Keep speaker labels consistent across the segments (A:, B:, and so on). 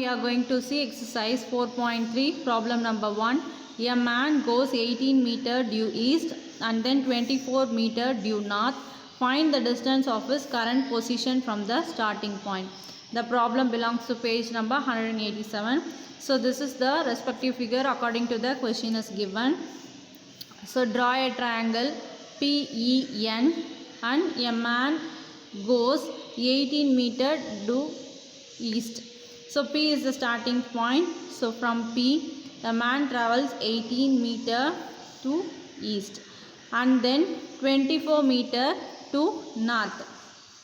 A: we are going to see exercise 4.3 problem number 1. A man goes 18 meter due east and then 24 meter due north. Find the distance of his current position from the starting point. The problem belongs to page number 187. So this is the respective figure according to the question is given. So draw a triangle PEN and a man goes 18 meter due east. So P is the starting point. So from P the man travels 18 meter to east and then 24 meter to north.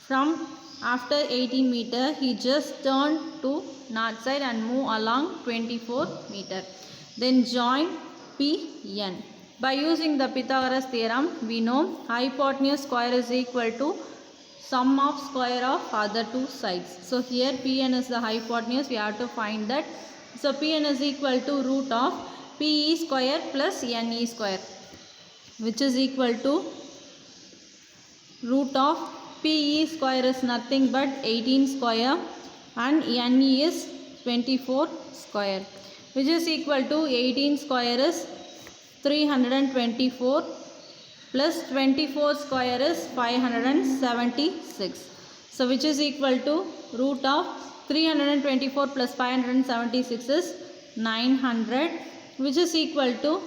A: From after 18 meter he just turned to north side and move along 24 meter. Then join PN. By using the Pythagoras theorem, we know hypotenuse square is equal to sum of square of other two sides. So here Pn is the hypotenuse, we have to find that. So Pn is equal to root of Pe square plus Ne square, which is equal to root of Pe square is nothing but 18 square and Ne is 24 square, which is equal to 18 square is 324 plus 24 square is 576. So which is equal to root of 324 plus 576 is 900, which is equal to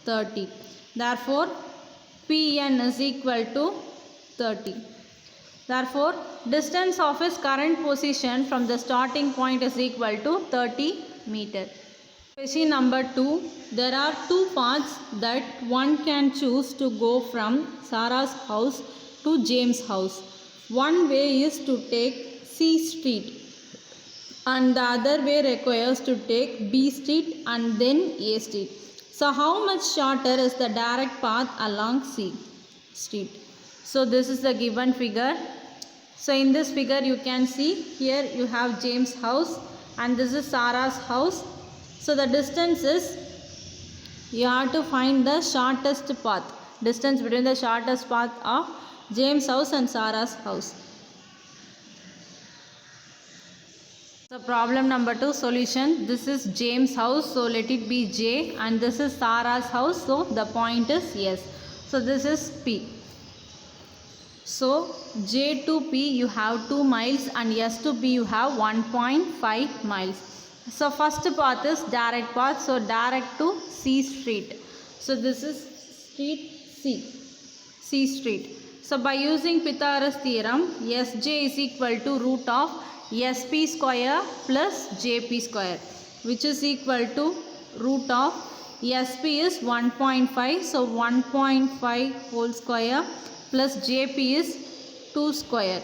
A: 30. Therefore Pn is equal to 30. Therefore distance of his current position from the starting point is equal to 30 meter. Question number 2. There are two paths that one can choose to go from Sarah's house to James' house. One way is to take C street and the other way requires to take B street and then A street. So how much shorter is the direct path along C street? So this is the given figure. So in this figure you can see here you have James' house and this is Sarah's house. So the distance is, you have to find the shortest path, distance between the shortest path of James' house and Sarah's house. So problem number 2 solution. This is James' house, so let it be J, and this is Sarah's house, so the point is S. So this is P. So J to P you have 2 miles and S to P you have 1.5 miles. So first path is direct path, so direct to C street. So this is street C street. So by using Pythagoras theorem, Sj is equal to root of Sp square plus Jp square, which is equal to root of Sp is 1.5, so 1.5 whole square plus Jp is 2 square.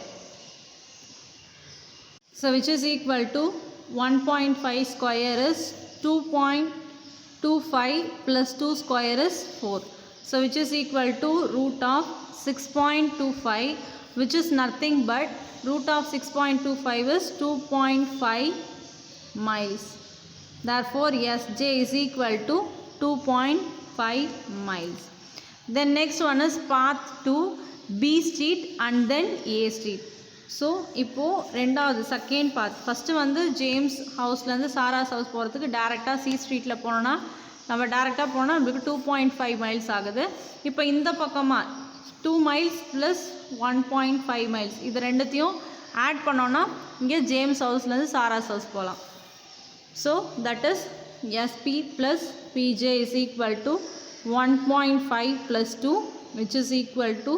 A: So which is equal to 1.5 square is 2.25 plus 2 square is 4. So which is equal to root of 6.25, which is nothing but root of 6.25 is 2.5 miles. Therefore Sj is equal to 2.5 miles. Then next one is path to B street and then A street. So இப்போது ரெண்டாவது second part, first வந்து James ஹவுஸ்லேருந்து Sarah's house போகிறதுக்கு டேரெக்டாக C ஸ்ட்ரீட்டில் போனோன்னா நம்ம டேரெக்டாக போனால் நம்மளுக்கு 2.5 மைல்ஸ் ஆகுது. இப்போ இந்த பக்கமாக 2 மைல்ஸ் ப்ளஸ் 1.5 மைல்ஸ் இது ரெண்டுத்தையும் ஆட் பண்ணோன்னா இங்கே ஜேம்ஸ் ஹவுஸ்லேருந்து சாராஸ் ஹவுஸ் போகலாம். So that is SP plus PJ is equal to 1.5 plus 2 which is equal to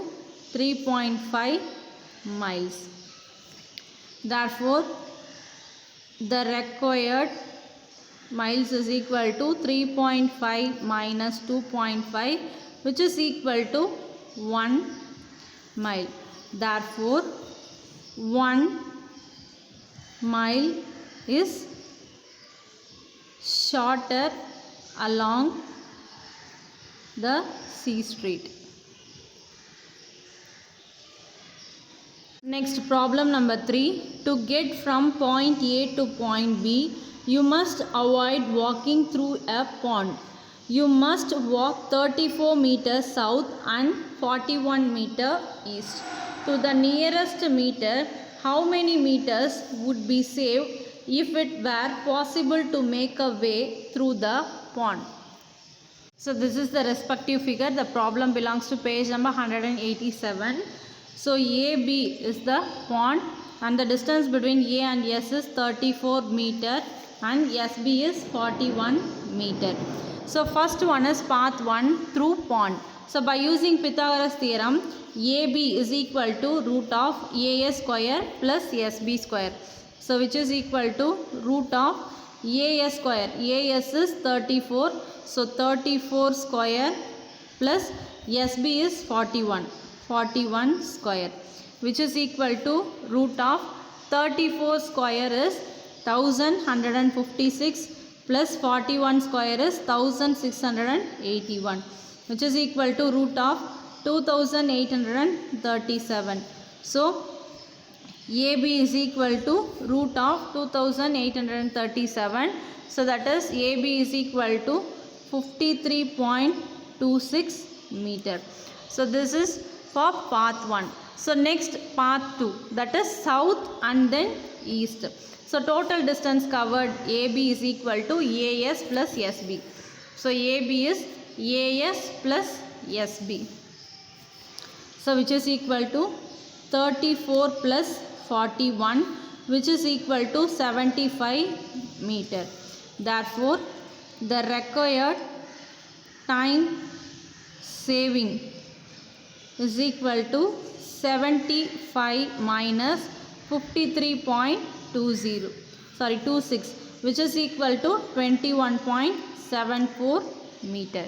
A: 3.5 miles. Therefore the required miles is equal to 3.5 minus 2.5, which is equal to 1 mile. Therefore 1 mile is shorter along the C street. Next problem number 3. To get from point A to point B, you must avoid walking through a pond. You must walk 34 meters south and 41 meters east. To the nearest meter, how many meters would be saved if it were possible to make a way through the pond. So this is the respective figure. The problem belongs to page number 187. So AB is the pond and the distance between A and S is 34 meter and SB is 41 meter. So first one is path 1 through pond. So by using Pythagoras theorem, AB is equal to root of AS square plus SB square. So which is equal to root of AS square. AS is 34. So 34 square plus SB is 41 square, which is equal to root of 34 square is 1156 plus 41 square is 1681, which is equal to root of 2837. So AB is equal to root of 2837. So that is AB is equal to 53.26 meter. So this is for path 1. So next path 2, that is south and then east. So total distance covered AB is equal to AS plus SB. So AB is AS plus SB. So which is equal to 34 plus 41, which is equal to 75 meter. Therefore, the required time saving is equal to 75 minus 26, which is equal to 21.74 meter.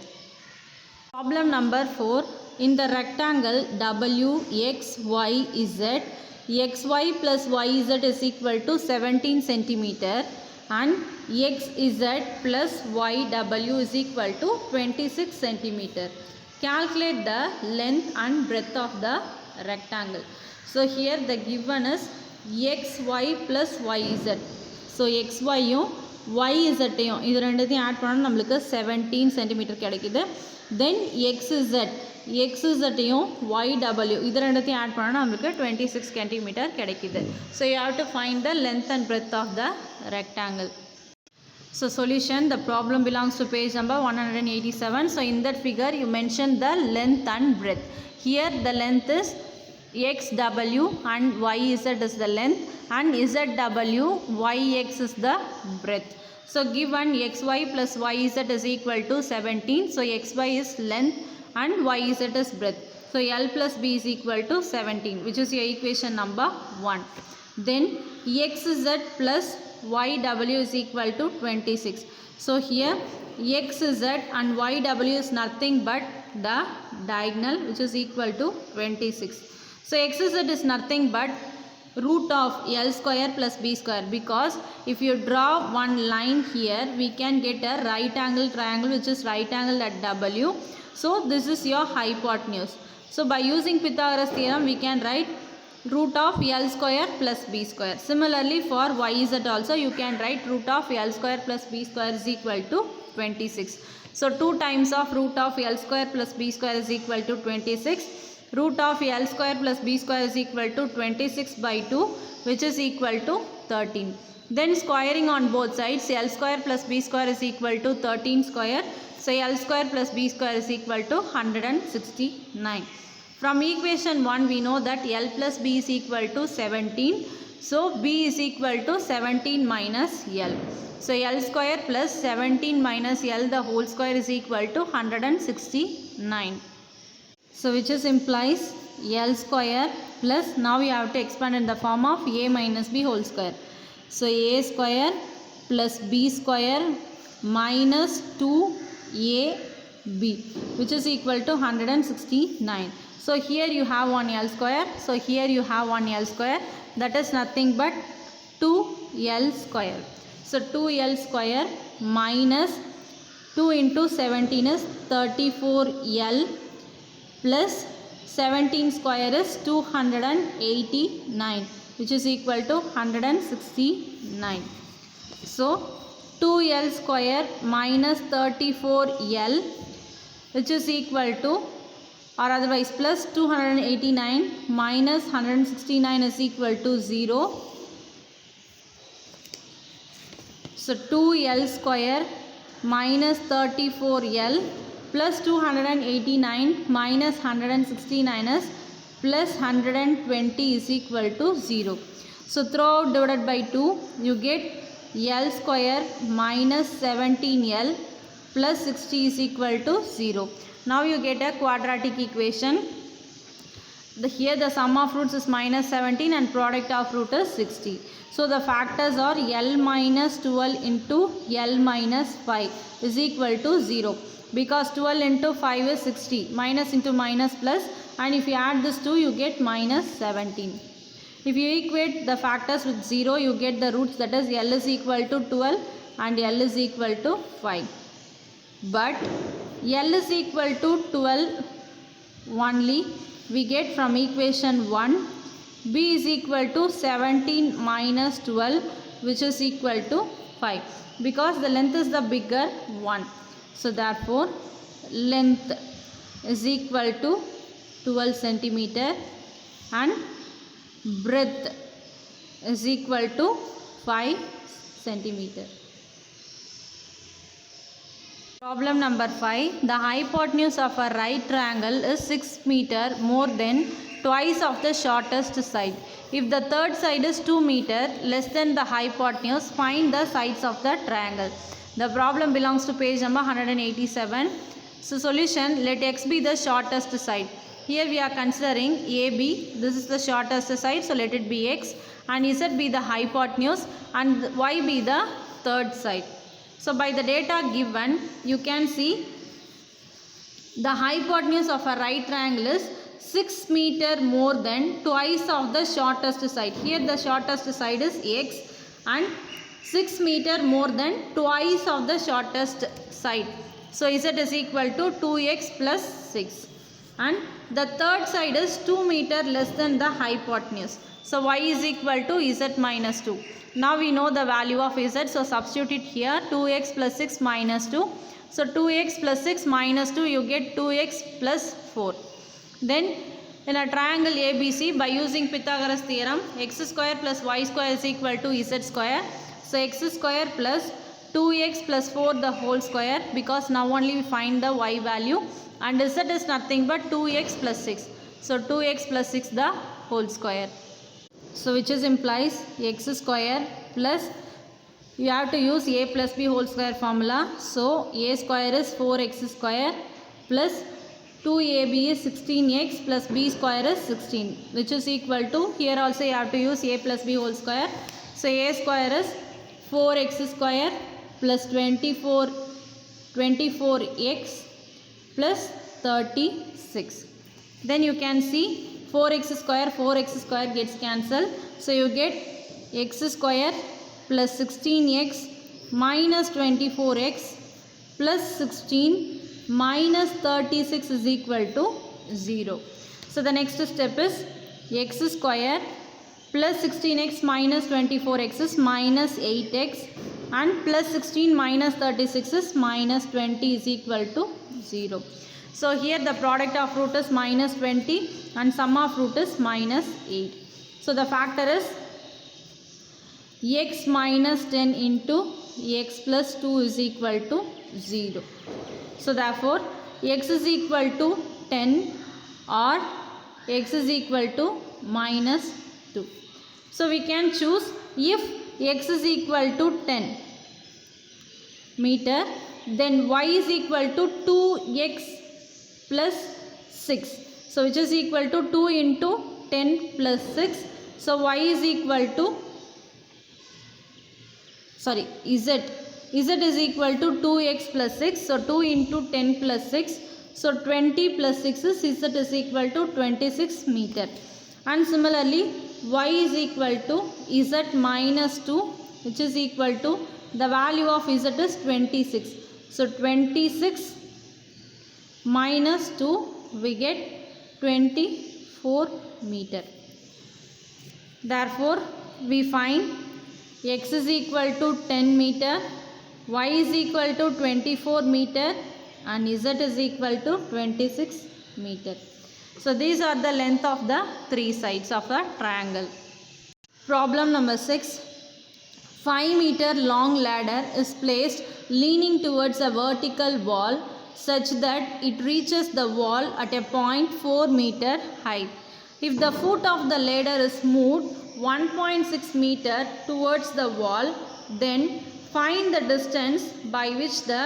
A: Problem number 4. In the rectangle WXYZ, XY plus YZ is equal to 17 centimeter and XZ plus YW is equal to 26 centimeter. Calculate the length and breadth of the rectangle. So here the given is XY plus YZ. So XY யும் YZ யும் இது ரெண்டுத்தையும் add பண்ணா நமக்கு 17 cm கிடைக்குது. Then XZ யும் YW இது ரெண்டுத்தையும் ஆட் பண்ணா நமக்கு 26 cm கிடைக்குது. So you have to find the length and breadth of the rectangle. So solution, the problem belongs to page number 187. So in that figure you mention the length and breadth. Here the length is XW and YZ is the length and ZW YX is the breadth. So given XY plus YZ is equal to 17. So XY is length and YZ is breadth. So L plus B is equal to 17, which is your equation number 1. Then XZ plus YW is equal to 26. So here XZ and YW is nothing but the diagonal, which is equal to 26. So XZ is nothing but root of L square plus B square, because if you draw one line here we can get a right angle triangle which is right angle at W. So this is your hypotenuse. So by using Pythagoras theorem we can write root of L square plus B square. Similarly for YZ also you can write root of L square plus B square is equal to 26. So 2 times of root of L square plus B square is equal to 26. Root of L square plus B square is equal to 26 by 2, which is equal to 13. Then squaring on both sides, L square plus B square is equal to 13 square. So L square plus B square is equal to 169. From equation 1 we know that L plus B is equal to 17. So B is equal to 17 minus L. So L square plus 17 minus L the whole square is equal to 169. So which is implies L square plus, now we have to expand in the form of A minus B whole square. So A square plus B square minus 2AB, which is equal to 169. So here you have one L square. So here you have one L square. That is nothing but 2L square. So 2L square minus 2 into 17 is 34L plus 17 square is 289, which is equal to 169. So 2L square minus 34L, which is equal to, or otherwise plus 289 minus 169 is equal to 0. So 2L square minus 34L plus 289 minus 169 is plus 120 is equal to 0. So throughout divided by 2, you get L square minus 17L plus 60 is equal to 0. Now you get a quadratic equation. Here the sum of roots is minus 17 and product of root is 60. So the factors are L minus 12 into L minus 5 is equal to 0. Because 12 into 5 is 60. Minus into minus plus, and if you add this 2 you get minus 17. If you equate the factors with 0 you get the roots, that is L is equal to 12 and L is equal to 5. But L is equal to 12 only we get from equation 1. B is equal to 17 minus 12 which is equal to 5. Because the length is the bigger one. So therefore length is equal to 12 centimeter and breadth is equal to 5 centimeter. Problem number 5. The hypotenuse of a right triangle is 6 meter more than twice of the shortest side. If the third side is 2 meter less than the hypotenuse, find the sides of the triangle. The problem belongs to page number 187. So solution, let x be the shortest side. Here we are considering AB, this is the shortest side, so let it be x, and Z be the hypotenuse and y be the third side. So by the data given, you can see the hypotenuse of a right triangle is 6 meter more than twice of the shortest side. Here the shortest side is x and 6 meter more than twice of the shortest side. So Z is equal to 2x plus 6. And the third side is 2 meter less than the hypotenuse. So y is equal to Z minus 2. Now we know the value of Z. So substitute it here, 2x plus 6 minus 2. So 2x plus 6 minus 2 you get 2x plus 4. Then in a triangle ABC, by using Pythagoras theorem, x square plus y square is equal to Z square. So x square plus 2x plus 4 the whole square, because now only we find the y value, and Z is nothing but 2x plus 6. So 2x plus 6 the whole square. So which is implies x square plus, you have to use a plus b whole square formula. So a square is 4x square plus 2ab is 16x plus b square is 16, which is equal to, here also you have to use a plus b whole square. So a square is 4x square plus 24x plus 36. Then you can see 4x square gets cancelled. So you get x square plus 16x minus 24x plus 16 minus 36 is equal to 0. So the next step is x square plus 16x minus 24x is minus 8x and plus 16 minus 36 is minus 20 is equal to 0. So here the product of root is minus 20 and sum of root is minus 8. So the factor is x minus 10 into x plus 2 is equal to 0. So therefore x is equal to 10 or x is equal to minus 2. So we can choose, if x is equal to 10 meter, then y is equal to 2x plus 6. So which is equal to 2 into 10 plus 6. So y is equal to, Z is equal to 2x plus 6. So 2 into 10 plus 6. So 20 plus 6 is Z is equal to 26 meter. And similarly y is equal to Z minus 2, which is equal to, the value of Z is 26. So 26 minus 2 we get 24 meter. Therefore we find x is equal to 10 meter, y is equal to 24 meter and Z is equal to 26 meter. So these are the length of the three sides of a triangle. Problem number 6. 5-meter long ladder is placed leaning towards a vertical wall such that it reaches the wall at a point 4-meter height. If the foot of the ladder is moved 1.6 meter towards the wall, then find the distance by which the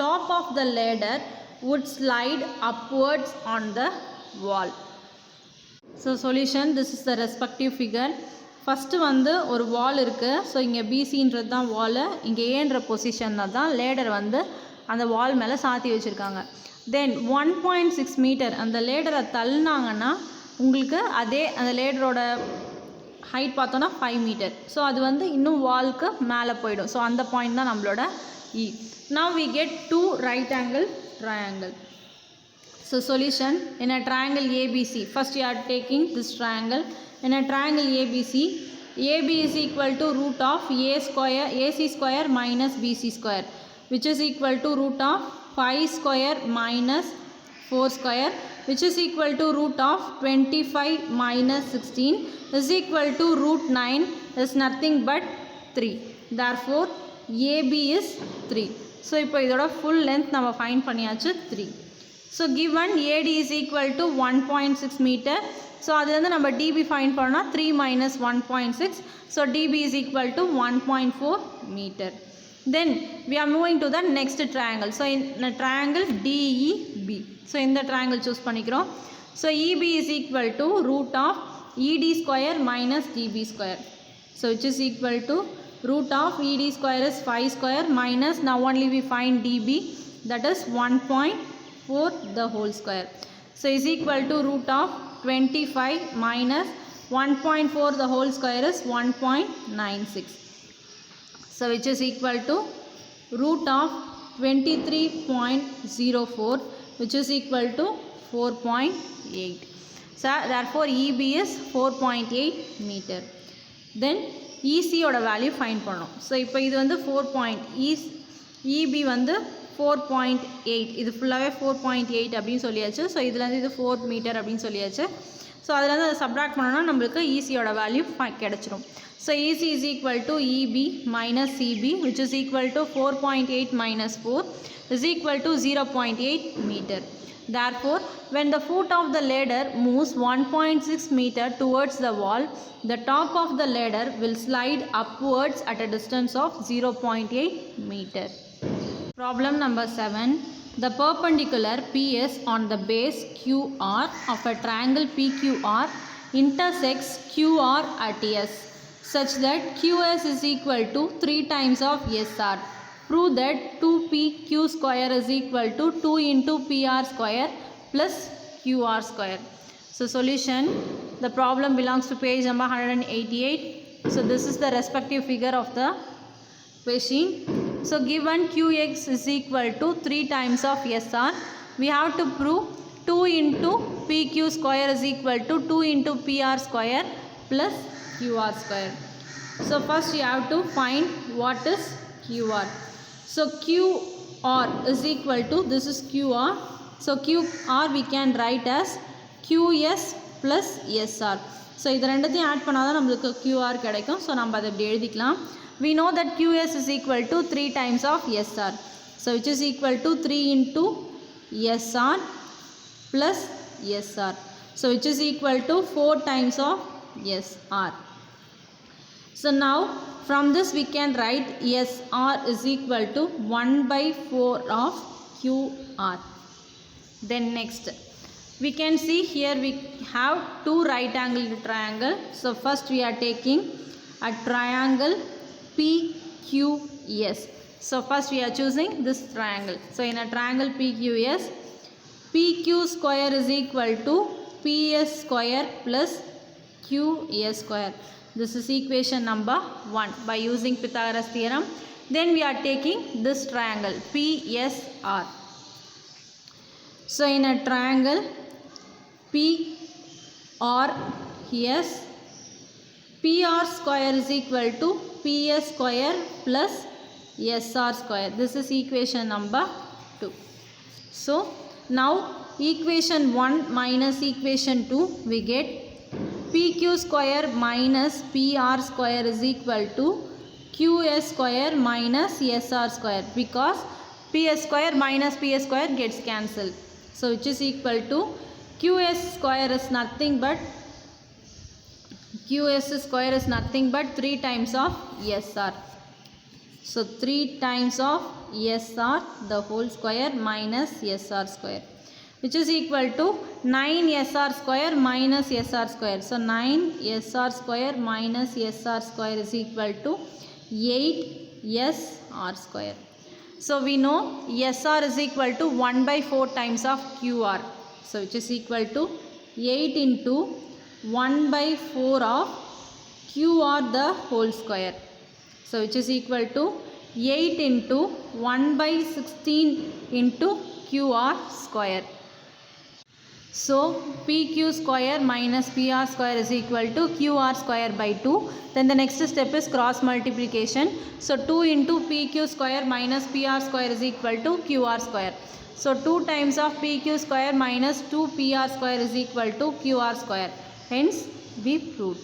A: top of the ladder would slide upwards on the wall. So solution, this is the respective figure. First வந்து ஒரு wall இருக்கு. So இங்கே பிசின்றது தான் வால், இங்கே ஏன்ற பொசிஷனில் தான் ladder வந்து அந்த வால் மேலே சாத்தி வச்சுருக்காங்க. தென் 1.6 மீட்டர் அந்த லேடரை தள்ளினாங்கன்னா உங்களுக்கு அதே அந்த லேடரோட ஹைட் பார்த்தோன்னா 5 மீட்டர். ஸோ அது வந்து இன்னும் வால்க்கு மேலே போயிடும். ஸோ அந்த பாயிண்ட் தான் நம்மளோட இ. Now we get 2 right angle triangle. So solution, in a triangle ABC, first you are taking this triangle. In a triangle ABC, AB is equal to root of AC square minus BC square, which is equal to root of 5 square minus 4 square, which is equal to root of 25 minus 16 is equal to root 9 is nothing but 3. Therefore, AB is 3. So, இப்போ இதோட full length நம்ம find பண்ணியாச்சு 3. So, given AD is equal to 1.6 meter. So, அது வந்து நம்ம DB find பண்ணா 3 minus 1.6. So, DB is equal to 1.4 meter. Then, we are moving to the next triangle. So, in the triangle DEB. So, இந்த triangle choose பண்ணிக்கிறோம். So, EB is equal to root of ED square minus DB square. So, which is equal to root of ED square is 5 square minus, now only we find DB, that is 1.4 the whole square. So, is equal to root of 25 minus 1.4 the whole square is 1.96. So, which is equal to root of 23.04, which is equal to 4.8. So, therefore, EB is 4.8 meter. Then, EC ஓட value find பண்ணோம். So இப்போ இது வந்து 4. EB வந்து 4.8, இது ஃபுல்லாகவே 4.8 அப்படின்னு சொல்லியாச்சு. ஸோ இதுலேருந்து இது 4 மீட்டர் அப்படின்னு சொல்லியாச்சு. ஸோ அதுலேருந்து அதை சப்ராக்ட் பண்ணோன்னா நம்மளுக்கு ECயோட வேல்யூ கிடச்சிரும். So EC is equal to EB minus CB, which is equal to 4.8 minus 4 is equal to 0.8 meter. Therefore, when the foot of the ladder moves 1.6 meter towards the wall, the top of the ladder will slide upwards at a distance of 0.8 meter. Problem number 7. The perpendicular PS on the base QR of a triangle PQR intersects QR at S such that QS is equal to 3 times of SR. Prove that 2PQ square is equal to 2 into PR square plus QR square. So solution, the problem belongs to page number 188. So this is the respective figure of the machine. So given QX is equal to 3 times of SR, we have to prove 2 into PQ square is equal to 2 into PR square plus QR square. So first you have to find what is QR. So QR is equal to, this is QR. So QR we can write as QS plus SR. So இது ரெண்டுத்தையும் add பண்ணாதான் நம்மளுக்கு QR கிடைக்கும். So நம்ம அதை இப்படி எழுதிக்கலாம். We know that QS is equal to 3 times of SR. So which is equal to 3 into SR plus SR. So which is equal to 4 times of SR. So now from this we can write SR is equal to 1 by 4 of QR. Then next we can see here we have 2 right angled triangle. So first we are taking a triangle PQS. So first we are choosing this triangle. So in a triangle PQS, PQ square is equal to PS square plus QS square. This is equation number 1 by using Pythagoras theorem. Then we are taking this triangle PSR. So in a triangle PRS, PR square is equal to PS square plus SR square. This is equation number 2. So now equation 1 minus equation 2 we get PQ square minus PR square is equal to qs square minus sr square, because ps square minus ps square gets cancelled. So which is equal to qs square is nothing but 3 times of sr. So 3 times of sr the whole square minus sr square, which is equal to 9 sr square minus sr square. So 9 sr square minus sr square is equal to 8 sr square. So we know sr is equal to 1 by 4 times of qr. So which is equal to 8 into 1 by 4 of qr the whole square. So which is equal to 8 into 1 by 16 into qr square. So pq square minus pr square is equal to qr square by 2. Then the next step is cross multiplication. So 2 into pq square minus pr square is equal to qr square. So 2 times of pq square minus 2pr square is equal to qr square. Hence we proved.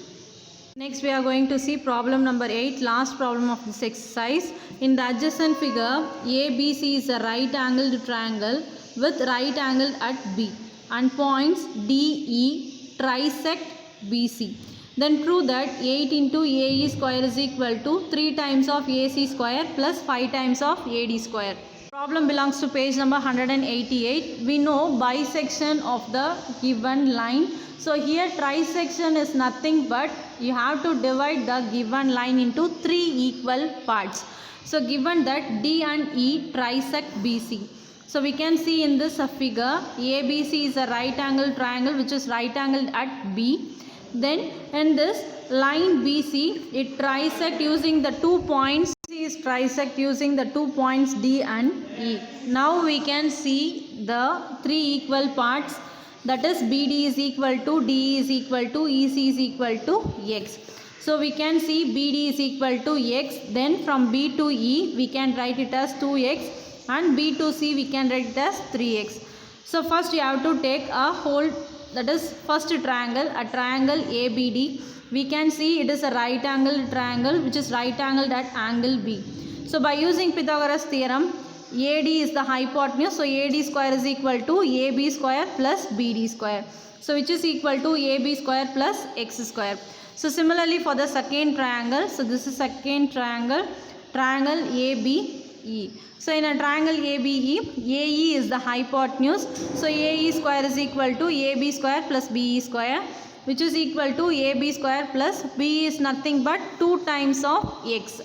A: Next we are going to see problem number 8, last problem of this exercise. In the adjacent figure, ABC is a right angled triangle with right angle at B, and points DE trisect BC. Then prove that 8 into AE square is equal to 3 times of AC square plus 5 times of AD square. Problem belongs to page number 188. We know bisection of the given line. So here trisection is nothing but you have to divide the given line into 3 equal parts. So given that D and E trisect BC. So we can see in this figure ABC is a right angle triangle which is right angled at B. Then in this line BC, it trisect using the 2 points. C is trisect using the 2 points D and E. Now we can see the 3 equal parts, that is BD is equal to DE is equal to EC is equal to X. So we can see BD is equal to X. Then from B to E we can write it as 2X, and B to C we can write it as 3X. So first you have to take a whole, that is first triangle, a triangle ABD. We can see it is a right angle triangle which is right angled at angle B. So by using Pythagoras theorem, AD is the hypotenuse. So AD square is equal to AB square plus BD square. So which is equal to AB square plus X square. So similarly for the second triangle, so this is second triangle, triangle ABE. So in a triangle ABE, AE is the hypotenuse. So AE square is equal to AB square plus BE square, which is equal to AB square plus BE is nothing but 2 times of X.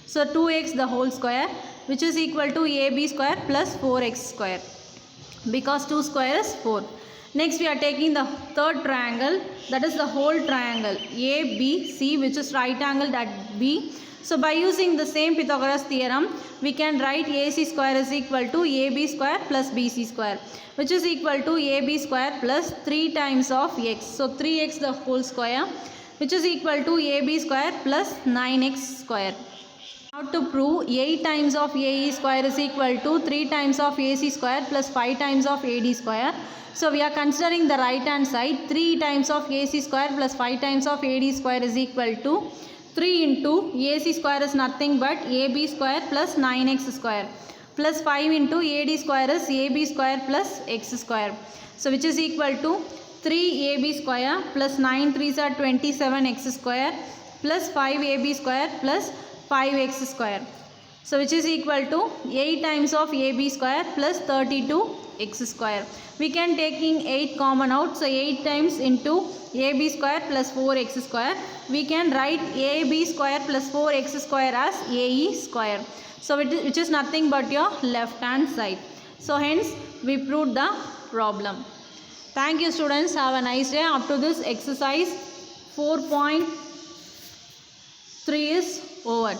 A: So 2X the whole square, which is equal to AB square plus 4X square, because 2 square is 4. Next we are taking the third triangle, that is the whole triangle ABC, which is right angled at B. So by using the same Pythagoras theorem, we can write AC square is equal to AB square plus BC square, which is equal to AB square plus 3 times of X. So 3X the whole square, which is equal to AB square plus 9X square. Now to prove 8 times of AE square is equal to 3 times of AC square plus 5 times of AD square. So we are considering the right hand side. 3 times of AC square plus 5 times of AD square is equal to 3 into AC square is nothing but AB square plus 9X square, plus 5 into AD square is AB square plus X square. So which is equal to 3AB square plus 9 3s are 27X square plus 5AB square plus 5X square. So which is equal to 8 times of AB square plus 32X square. We can taking 8 common out. So 8 times into AB square plus 4X square. We can write AB square plus 4X square as AE square. So which is nothing but your left hand side. So hence we proved the problem. Thank you students. Have a nice day. Up to this exercise 4.3 is over.